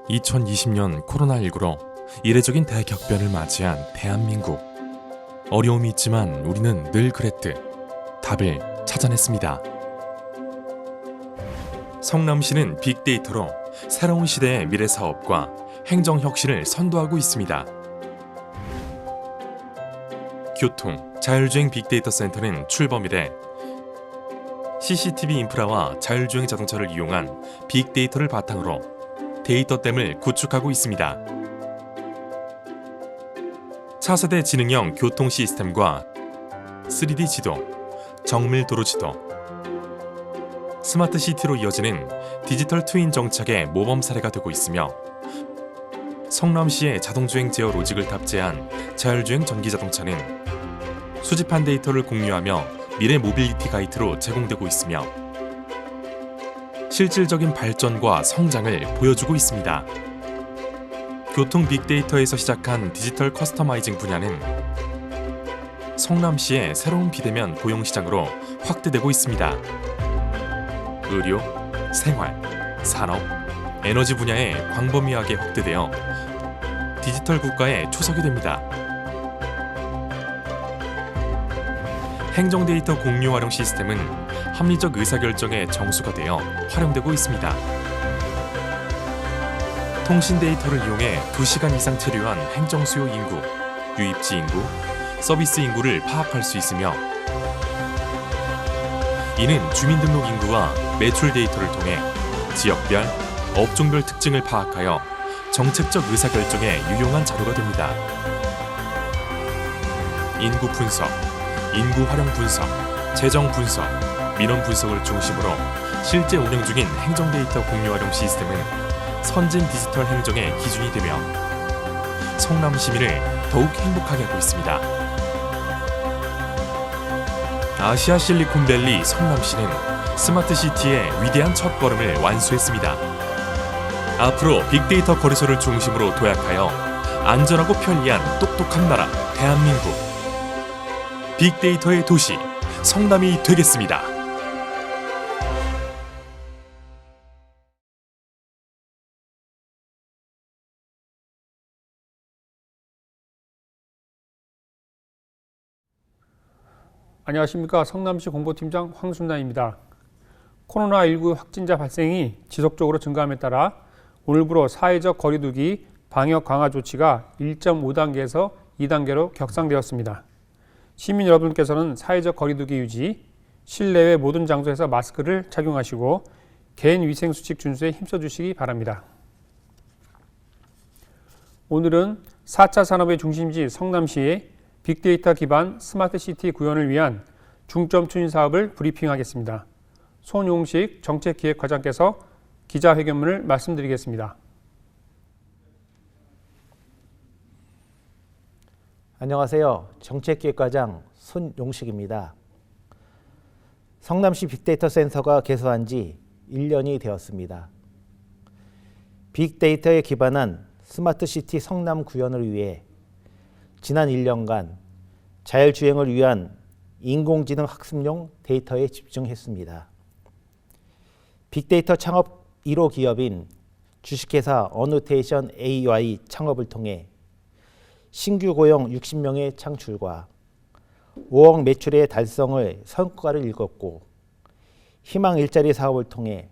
2020년 코로나19로 이례적인 대격변을 맞이한 대한민국. 어려움이 있지만 우리는 늘 그랬듯 답을 찾아냈습니다. 성남시는 빅데이터로 새로운 시대의 미래 사업과 행정 혁신을 선도하고 있습니다. 교통, 자율주행 빅데이터 센터는 출범 이래 CCTV 인프라와 자율주행 자동차를 이용한 빅데이터를 바탕으로 데이터댐을 구축하고 있습니다. 차세대 지능형 교통 시스템과 3D 지도, 정밀 도로 지도, 스마트 시티로 이어지는 디지털 트윈 정착의 모범 사례가 되고 있으며 성남시의 자동주행 제어 로직을 탑재한 자율주행 전기자동차는 수집한 데이터를 공유하며 미래 모빌리티 가이드로 제공되고 있으며 실질적인 발전과 성장을 보여주고 있습니다. 교통 빅데이터에서 시작한 디지털 커스터마이징 분야는 성남시의 새로운 비대면 고용시장으로 확대되고 있습니다. 의료, 생활, 산업, 에너지 분야에 광범위하게 확대되어 디지털 국가의 초석이 됩니다. 행정 데이터 공유 활용 시스템은 합리적 의사결정의 정수가 되어 활용되고 있습니다. 통신 데이터를 이용해 2시간 이상 체류한 행정 수요 인구, 유입지 인구, 서비스 인구를 파악할 수 있으며 이는 주민등록 인구와 매출 데이터를 통해 지역별, 업종별 특징을 파악하여 정책적 의사결정에 유용한 자료가 됩니다. 인구 분석, 인구 활용 분석, 재정 분석, 민원 분석을 중심으로 실제 운영 중인 행정 데이터 공유 활용 시스템은 선진 디지털 행정의 기준이 되며 성남 시민을 더욱 행복하게 하고 있습니다. 아시아 실리콘밸리 성남시는 스마트 시티의 위대한 첫걸음을 완수했습니다. 앞으로 빅데이터 거래소를 중심으로 도약하여 안전하고 편리한 똑똑한 나라 대한민국. 빅데이터의 도시 성남이 되겠습니다. 안녕하십니까. 성남시 공보팀장 황순나입니다. 코로나19 확진자 발생이 지속적으로 증가함에 따라 오늘부로 사회적 거리두기 방역 강화 조치가 1.5단계에서 2단계로 격상되었습니다. 시민 여러분께서는 사회적 거리두기 유지, 실내외 모든 장소에서 마스크를 착용하시고 개인 위생 수칙 준수에 힘써주시기 바랍니다. 오늘은 4차 산업의 중심지 성남시의 빅데이터 기반 스마트 시티 구현을 위한 중점 추진 사업을 브리핑하겠습니다. 손용식 정책기획과장께서 기자회견문을 말씀드리겠습니다. 안녕하세요. 정책기획과장 손용식입니다. 성남시 빅데이터 센터가 개소한 지 1년이 되었습니다. 빅데이터에 기반한 스마트 시티 성남 구현을 위해 지난 1년간 자율주행을 위한 인공지능 학습용 데이터에 집중했습니다. 빅데이터 창업 1호 기업인 주식회사 어노테이션 AY 창업을 통해 신규 고용 60명의 창출과 5억 매출의 달성을 성과를 읽었고 희망 일자리 사업을 통해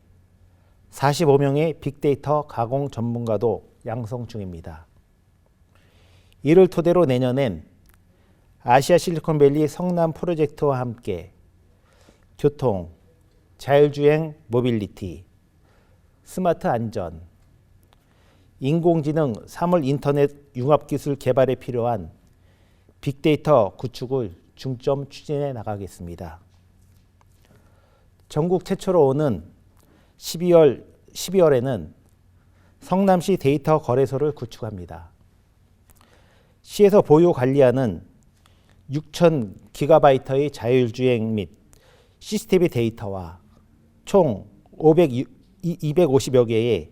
45명의 빅데이터 가공 전문가도 양성 중입니다. 이를 토대로 내년엔 아시아 실리콘밸리 성남 프로젝트와 함께 교통, 자율주행 모빌리티, 스마트 안전, 인공지능, 사물 인터넷 융합기술 개발에 필요한 빅데이터 구축을 중점 추진해 나가겠습니다. 전국 최초로 오는 12월에는 성남시 데이터 거래소를 구축합니다. 시에서 보유 관리하는 6,000GB의 자율주행 및 CCTV 데이터와 총 250여 개의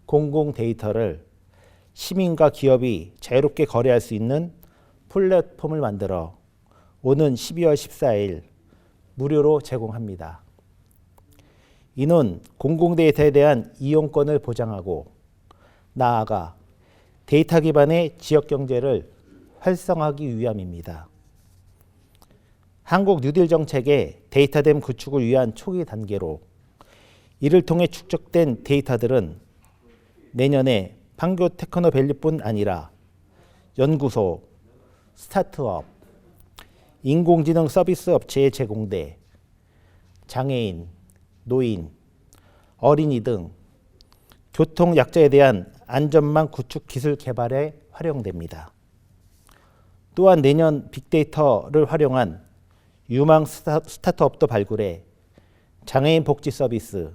공공 데이터를 시민과 기업이 자유롭게 거래할 수 있는 플랫폼을 만들어 오는 12월 14일 무료로 제공합니다. 이는 공공 데이터에 대한 이용권을 보장하고 나아가 데이터 기반의 지역 경제를 활성화하기 위함입니다. 한국 뉴딜 정책의 데이터댐 구축을 위한 초기 단계로 이를 통해 축적된 데이터들은 내년에 판교 테크노밸리뿐 아니라 연구소, 스타트업, 인공지능 서비스 업체에 제공돼 장애인, 노인, 어린이 등 교통 약자에 대한 안전망 구축 기술 개발에 활용됩니다. 또한 내년 빅데이터를 활용한 유망 스타트업도 발굴해 장애인 복지 서비스,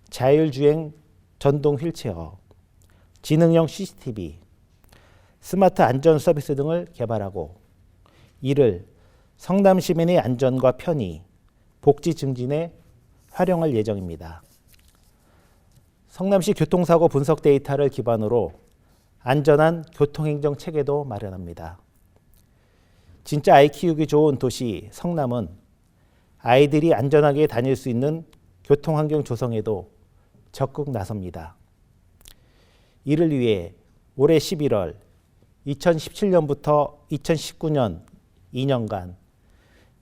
자율주행 전동 휠체어, 지능형 CCTV, 스마트 안전 서비스 등을 개발하고 이를 성남 시민의 안전과 편의, 복지 증진에 활용할 예정입니다. 성남시 교통사고 분석 데이터를 기반으로 안전한 교통행정 체계도 마련합니다. 진짜 아이 키우기 좋은 도시 성남은 아이들이 안전하게 다닐 수 있는 교통환경 조성에도 적극 나섭니다. 이를 위해 올해 11월 2017년부터 2019년 2년간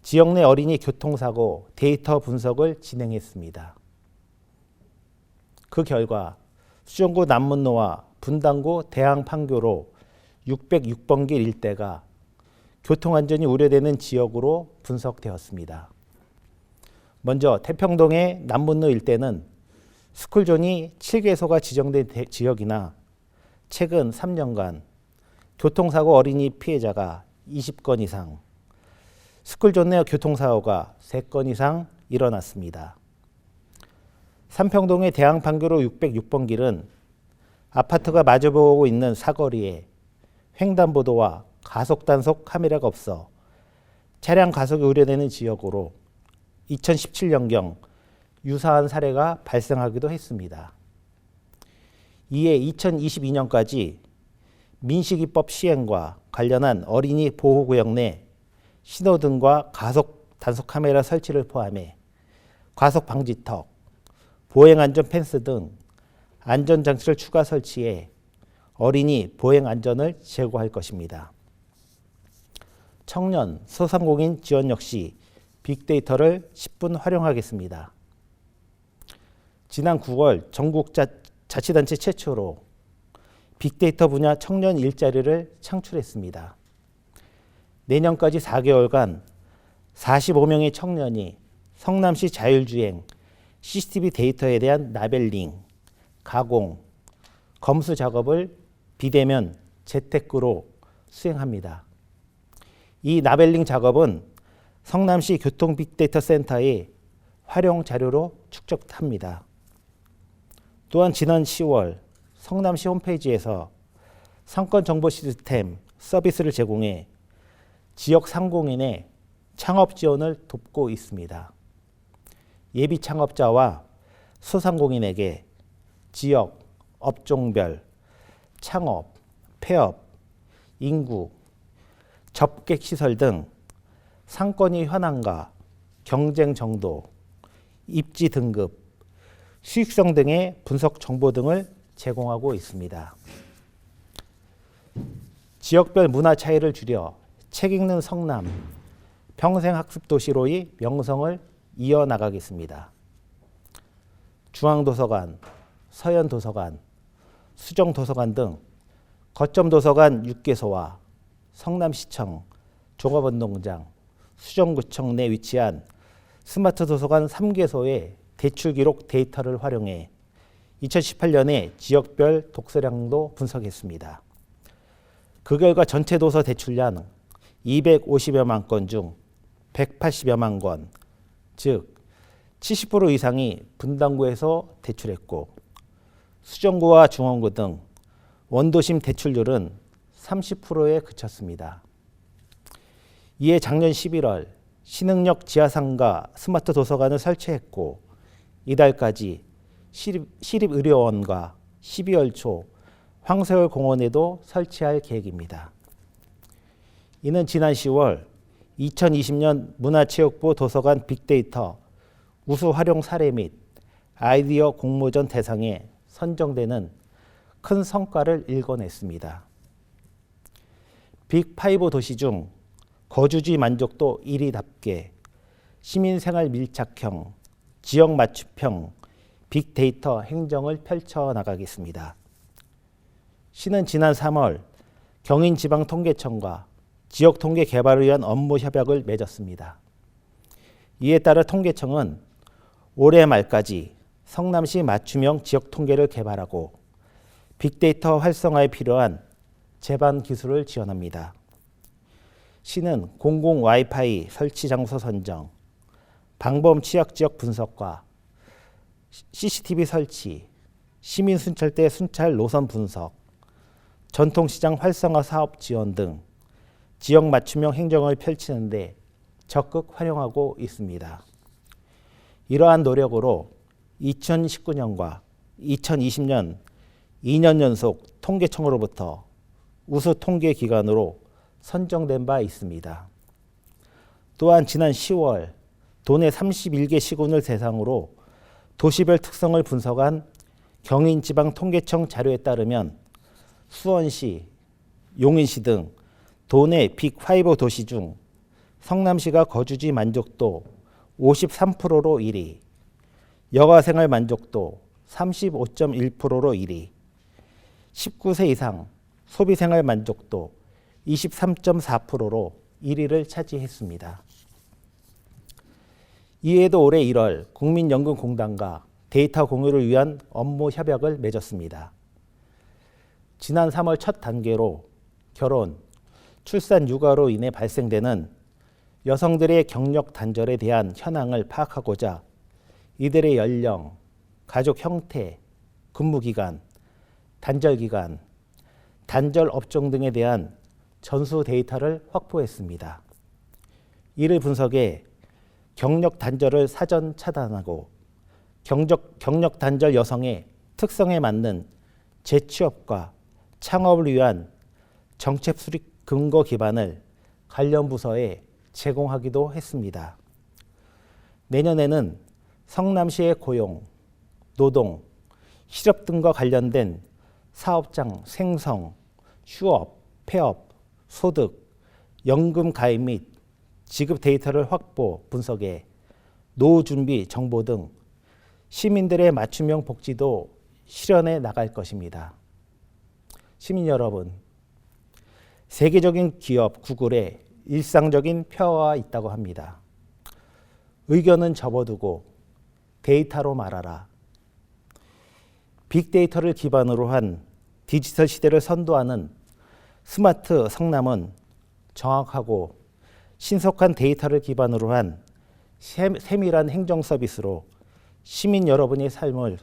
지역 내 어린이 교통사고 데이터 분석을 진행했습니다. 그 결과 수정구 남문로와 분당구 대항판교로 606번길 일대가 교통안전이 우려되는 지역으로 분석되었습니다. 먼저 태평동의 남문로 일대는 스쿨존이 7개소가 지정된 지역이나 최근 3년간 교통사고 어린이 피해자가 20건 이상, 스쿨존 내 교통사고가 3건 이상 일어났습니다. 삼평동의 대항판교로 606번 길은 아파트가 마주보고 있는 사거리에 횡단보도와 가속단속 카메라가 없어 차량 가속이 우려되는 지역으로 2017년경 유사한 사례가 발생하기도 했습니다. 이에 2022년까지 민식이법 시행과 관련한 어린이 보호구역 내 신호등과 가속 단속 카메라 설치를 포함해 과속 방지턱, 보행 안전 펜스 등 안전 장치를 추가 설치해 어린이 보행 안전을 제고할 것입니다. 청년, 소상공인 지원 역시 빅데이터를 10분 활용하겠습니다. 지난 9월 전국 자치단체 최초로 빅데이터 분야 청년 일자리를 창출했습니다. 내년까지 4개월간 45명의 청년이 성남시 자율주행 CCTV 데이터에 대한 라벨링, 가공, 검수 작업을 비대면 재테크로 수행합니다. 이 라벨링 작업은 성남시 교통 빅데이터 센터의 활용 자료로 축적합니다. 또한 지난 10월 성남시 홈페이지에서 상권 정보 시스템 서비스를 제공해 지역 상공인의 창업 지원을 돕고 있습니다. 예비 창업자와 소상공인에게 지역, 업종별, 창업, 폐업, 인구, 접객 시설 등 상권의 현황과 경쟁 정도, 입지 등급, 수익성 등의 분석 정보 등을 제공하고 있습니다. 지역별 문화 차이를 줄여 책 읽는 성남, 평생학습도시로의 명성을 이어나가겠습니다. 중앙도서관, 서현도서관, 수정도서관 등 거점도서관 6개소와 성남시청, 종합운동장, 수정구청 내 위치한 스마트 도서관 3개소의 대출 기록 데이터를 활용해 2018년에 지역별 독서량도 분석했습니다. 그 결과 전체 도서 대출량 250여만 건 중 180여만 권, 즉 70% 이상이 분당구에서 대출했고 수정구와 중원구 등 원도심 대출률은 30%에 그쳤습니다. 이에 작년 11월 신흥역 지하상가 스마트 도서관을 설치했고 이달까지 시립의료원과 12월 초 황새월 공원에도 설치할 계획입니다. 이는 지난 10월 2020년 문화체육부 도서관 빅데이터 우수 활용 사례 및 아이디어 공모전 대상에 선정되는 큰 성과를 일궈냈습니다. 빅5 도시 중 거주지 만족도 1위답게 시민생활 밀착형, 지역 맞춤형 빅데이터 행정을 펼쳐나가겠습니다. 시는 지난 3월 경인지방통계청과 지역통계개발을 위한 업무 협약을 맺었습니다. 이에 따라 통계청은 올해 말까지 성남시 맞춤형 지역통계를 개발하고 빅데이터 활성화에 필요한 제반 기술을 지원합니다. 시는 공공 와이파이 설치 장소 선정, 방범 취약 지역 분석과 CCTV 설치, 시민 순찰대 순찰 노선 분석, 전통시장 활성화 사업 지원 등 지역 맞춤형 행정을 펼치는 데 적극 활용하고 있습니다. 이러한 노력으로 2019년과 2020년 2년 연속 통계청으로부터 우수 통계 기관으로 선정된 바 있습니다. 또한 지난 10월 도내 31개 시군을 대상으로 도시별 특성을 분석한 경인지방통계청 자료에 따르면 수원시, 용인시 등 도내 빅5 도시 중 성남시가 거주지 만족도 53%로 1위, 여가생활 만족도 35.1%로 1위, 19세 이상 소비생활 만족도 23.4%로 1위를 차지했습니다. 이에도 올해 1월 국민연금공단과 데이터 공유를 위한 업무 협약을 맺었습니다. 지난 3월 첫 단계로 결혼, 출산, 육아로 인해 발생되는 여성들의 경력 단절에 대한 현황을 파악하고자 이들의 연령, 가족 형태, 근무기간, 단절기간, 단절 업종 등에 대한 전수 데이터를 확보했습니다. 이를 분석해 경력 단절을 사전 차단하고 경력 단절 여성의 특성에 맞는 재취업과 창업을 위한 정책 수립 근거 기반을 관련 부서에 제공하기도 했습니다. 내년에는 성남시의 고용, 노동, 실업 등과 관련된 사업장 생성, 휴업, 폐업, 소득, 연금 가입 및 지급 데이터를 확보, 분석해 노후 준비 정보 등 시민들의 맞춤형 복지도 실현해 나갈 것입니다. 시민 여러분, 세계적인 기업 구글에 일상적인 폐허가 있다고 합니다. 의견은 접어두고 데이터로 말하라. 빅데이터를 기반으로 한 디지털 시대를 선도하는 스마트 성남은 정확하고 신속한 데이터를 기반으로 한 세밀한 행정 서비스로 시민 여러분의 삶을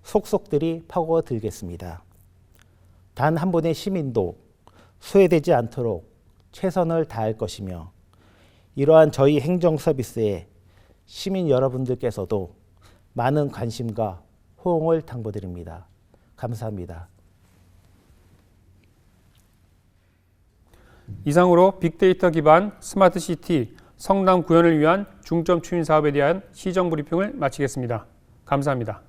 속속들이 파고들겠습니다. 단 한 분의 시민도 소외되지 않도록 최선을 다할 것이며 이러한 저희 행정 서비스에 시민 여러분들께서도 많은 관심과 호응을 당부드립니다. 감사합니다. 이상으로 빅데이터 기반 스마트시티 성남 구현을 위한 중점 추진 사업에 대한 시정 브리핑을 마치겠습니다. 감사합니다.